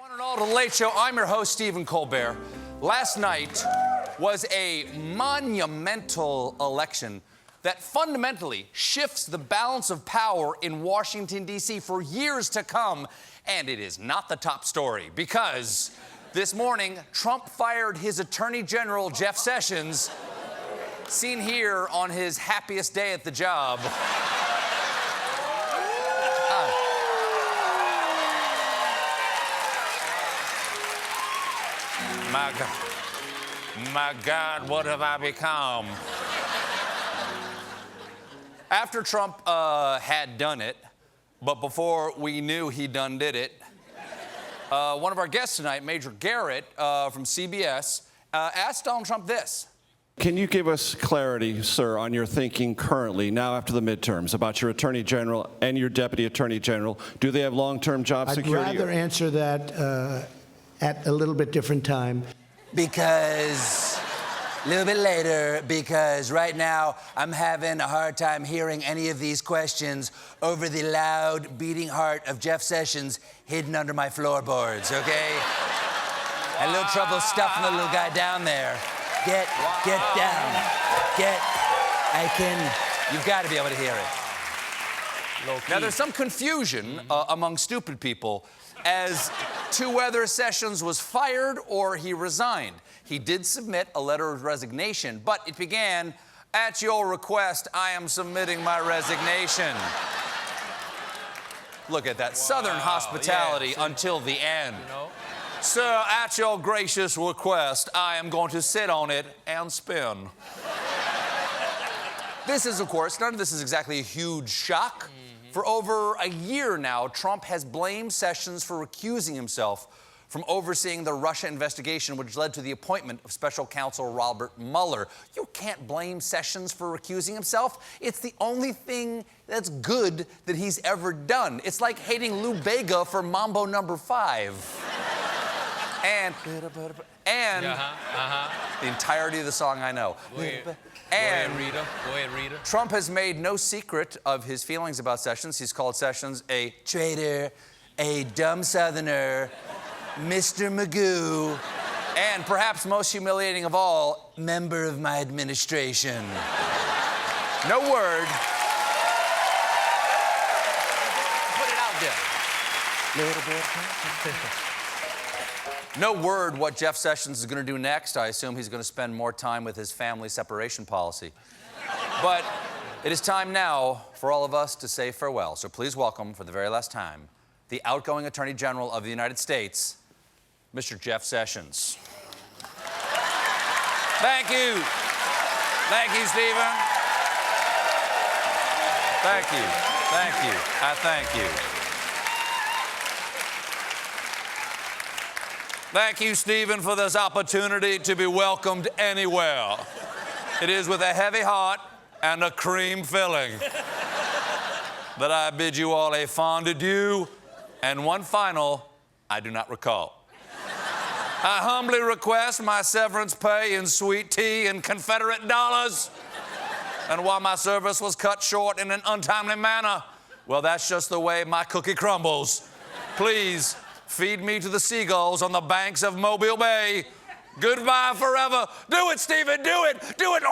One and all to the Late Show. I'm your host, Stephen Colbert. Last night was a monumental election that fundamentally shifts the balance of power in Washington, D.C. for years to come. And it is not the top story because this morning, Trump fired his Attorney General, Jeff Sessions, seen here on his happiest day at the job. My God, what have I become? After Trump had done it, but before we knew he done did it, one of our guests tonight, Major Garrett from CBS, asked Donald Trump this. Can you give us clarity, sir, on your thinking currently, now after the midterms, about your Attorney General and your Deputy Attorney General? Do they have long-term job security? I'd rather answer that at a little bit different time. Because a little bit later, because right now I'm having a hard time hearing any of these questions over the loud beating heart of Jeff Sessions hidden under my floorboards, okay? I had a little trouble stuffing the little guy down there. Get down. You've got to be able to hear it. Now, there's some confusion among stupid people as to whether Sessions was fired or he resigned. He did submit a letter of resignation, but it began, "At your request, I am submitting my resignation." Look at that Southern hospitality until the end. You know? "Sir, at your gracious request, I am going to sit on it and spin." This is, of course, none of this is exactly a huge shock. For over a year now, Trump has blamed Sessions for recusing himself from overseeing the Russia investigation, which led to the appointment of special counsel Robert Mueller. You can't blame Sessions for recusing himself. It's the only thing that's good that he's ever done. It's like hating Lou Bega for Mambo No. 5. And the entirety of the song I know. And Go ahead, Rita. Trump has made no secret of his feelings about Sessions. He's called Sessions a Traitor, a dumb Southerner, Mr. Magoo, and perhaps most humiliating of all, member of my administration. no word. Put it out there. No word what Jeff Sessions is going to do next. I assume he's going to spend more time with his family separation policy. But it is time now for all of us to say farewell. So please welcome, for the very last time, the outgoing Attorney General of the United States, Mr. Jeff Sessions. Thank you. Thank you, Stephen. Thank you. Thank you. I thank you. Thank you, Stephen, for this opportunity to be welcomed anywhere. It is with a heavy heart and a cream filling that I bid you all a fond adieu and one final, I do not recall. I humbly request my severance pay in sweet tea and Confederate dollars. And while my service was cut short in an untimely manner, well, that's just the way my cookie crumbles. Please, feed me to the seagulls on the banks of Mobile Bay. Goodbye forever. Do it, Stephen, do it. Do it.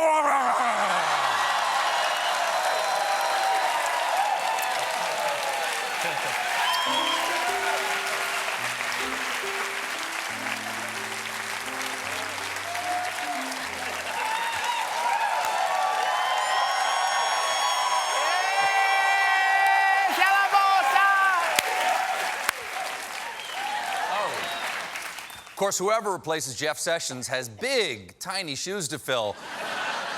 Of course, whoever replaces Jeff Sessions has big, tiny shoes to fill.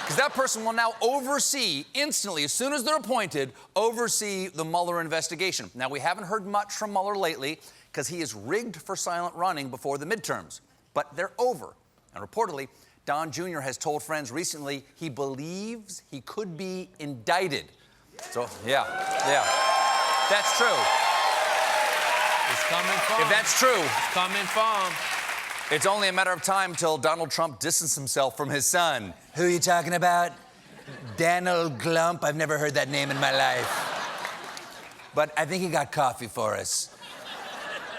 Because that person will now oversee, instantly, as soon as they're appointed, oversee the Mueller investigation. Now, we haven't heard much from Mueller lately because he is rigged for silent running before the midterms. But they're over. And reportedly, Don Jr. has told friends recently he believes he could be indicted. So, yeah. That's true. It's coming from. If that's true. It's coming from. It's only a matter of time till Donald Trump distances himself from his son. Who are you talking about? Donald Glump? I've never heard that name in my life. But I think he got coffee for us.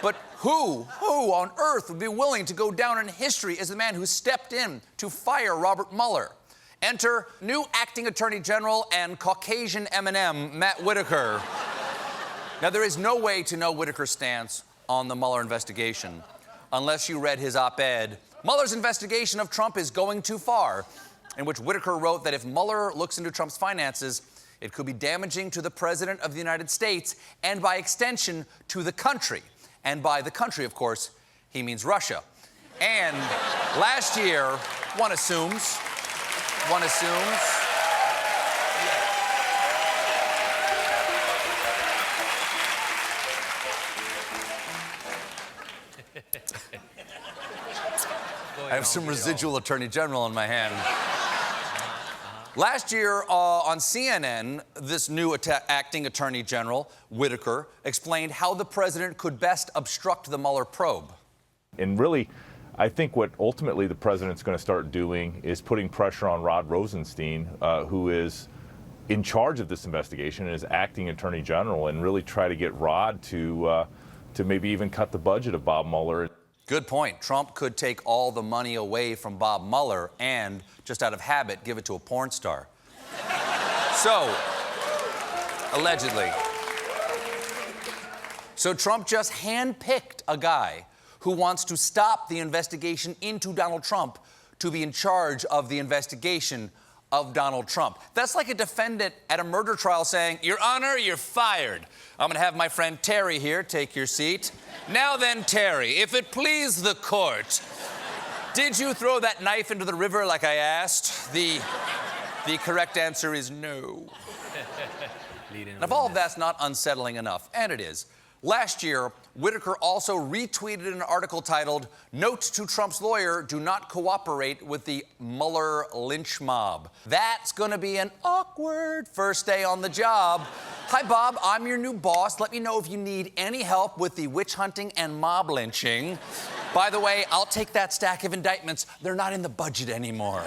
But Who on earth would be willing to go down in history as the man who stepped in to fire Robert Mueller? Enter new acting Attorney General and Caucasian M&M, Matt Whitaker. Now, there is no way to know Whitaker's stance on the Mueller investigation unless you read his op-ed, Mueller's investigation of Trump is going too far, in which Whitaker wrote that if Mueller looks into Trump's finances, it could be damaging to the President of the United States and, by extension, to the country. And by the country, of course, he means Russia. And last year, one assumes, I have some residual Attorney General in my hand. Last year on CNN, this new acting Attorney General, Whitaker, explained how the president could best obstruct the Mueller probe. And really, I think what ultimately the president's going to start doing is putting pressure on Rod Rosenstein, who is in charge of this investigation and is acting Attorney General, and really try to get Rod to maybe even cut the budget of Bob Mueller. Good point. Trump could take all the money away from Bob Mueller and, just out of habit, give it to a porn star. So, allegedly. So Trump just handpicked a guy who wants to stop the investigation into Donald Trump to be in charge of the investigation of Donald Trump. That's like a defendant at a murder trial saying, "Your Honor, you're fired. I'm going to have my friend Terry here take your seat. Now then, Terry, if it please the court, did you throw that knife into the river like I asked?" The correct answer is no. And if all of that's not unsettling enough, and it is, last year, Whitaker also retweeted an article titled, "Note to Trump's lawyer, do not cooperate with the Mueller lynch mob." That's gonna be an awkward first day on the job. "Hi, Bob, I'm your new boss. Let me know if you need any help with the witch hunting and mob lynching. By the way, I'll take that stack of indictments. They're not in the budget anymore."